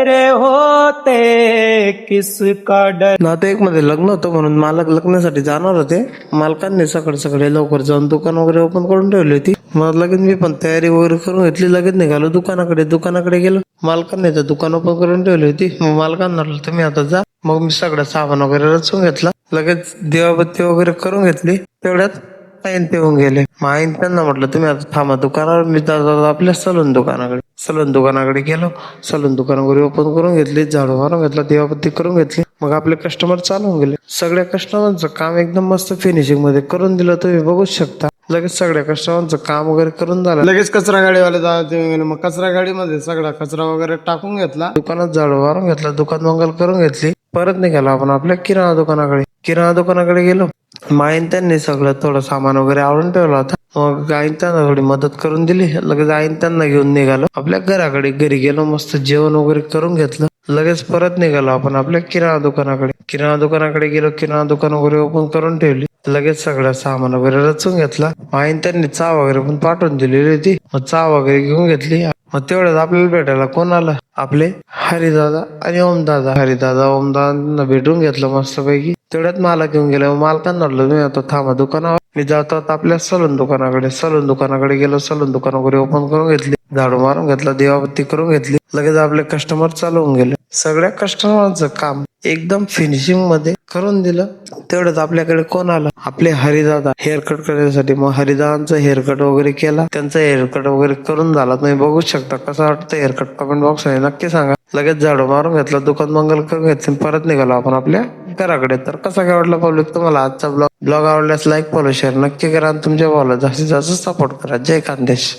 तेरे होते किसका डर. नातेवाईक मध्ये लग्न होतं म्हणून मालक लग्नासाठी जाणार होते. मालकांनी सकाळी लवकर जाऊन दुकान वगैरे ओपन करून ठेवली होती. मग लगेच मी पण तयारी वगैरे करून घेतली. लगेच निघालो दुकानाकडे गेलो. मालकांनी तर दुकान ओपन करून ठेवली होती. मग मालकांना म्हटलं तुम्ही आता जा. मग मी सगळं सामान वगैरे रचून घेतला. लगेच दिवाबत्ती वगैरे करून घेतली. तेवढ्यात आईन पिऊन गेले. मग आईन त्यांना म्हटलं तुम्ही आता थांबा दुकानावर, मी जातो आपल्या सलून दुकानाकडे गेलो. सलून दुकान वगैरे ओपन करून घेतली, झाडू मारून घेतला, दिवाबत्ती करून घेतली. मग आपले कस्टमर चालू होऊन गेले. सगळ्या कस्टमरचं काम एकदम मस्त फिनिशिंग मध्ये करून दिलं, तुम्ही बघूच शकता. लगेच सगळ्या कस्टमरचं काम वगैरे करून झालं. लगेच कचरा गाडीवाले गेले. मग कचरा गाडीमध्ये सगळा कचरा वगैरे टाकून घेतला. दुकानात झाडू मारून घेतला, दुकान मंगल करून घेतली. परत निघालो आपण आपल्या किराणा दुकानाकडे गेलो. माईन त्यांनी सगळं थोडं सामान वगैरे आवरून ठेवला होता. मग आईन त्यांना थोडी मदत करून दिली. लगेच आईन त्यांना घेऊन निघालो आपल्या घरी गेलो. मस्त जेवण वगैरे करून घेतलं. लगेच परत निघालो आपण आपल्या किराणा दुकानाकडे गेलो. किराणा दुकान वगैरे ओपन करून ठेवली. लगेच सगळं सामान वगैरे रचून घेतला. आईन त्यांनी चहा वगैरे पण पाठवून दिलेली होती. मग चहा वगैरे घेऊन घेतली. मग तेवढ्यात आपल्याला भेटायला कोण आलं, आपले हरिदादा आणि ओमदादा भेटून घेतलं मस्तपैकी. तेवढ्यात मालक घेऊन गेले. मालकांना म्हटलं तुम्ही आता थांबा दुकानावर, मी जातो आता आपल्या सलून दुकानाकडे गेलो. सलून दुकान वगैरे ओपन करून घेतली, झाडू मारून घेतला, दिवाबत्ती करून घेतली. लगेच आपले कस्टमर चालू होऊन गेले. सगळ्या कस्टमरचं काम एकदम फिनिशिंग मध्ये करून दिलं. तेवढ्यात आपल्याकडे कोण आलं, आपले हरिदादा हेअरकट करण्यासाठी. मग हरिदादांचा हेअरकट वगैरे केला. त्यांचा हेअरकट वगैरे करून झाला. तुम्ही बघू शकता कसं वाटतं हेअरकट, कमेंट बॉक्स मध्ये नक्की सांगा. लगेच झाडू मारून घेतला, दुकान मंगल करून घेतली. परत निघालो आपण आपल्या घराकडे. तर कसा काय वाटला पब्लिक तुम्हाला आजचा ब्लॉग आवडल्यास लाईक फॉलो शेअर नक्की करा आणि तुमच्या भावाला जास्तीत जास्त सपोर्ट करा. जय खानदेश.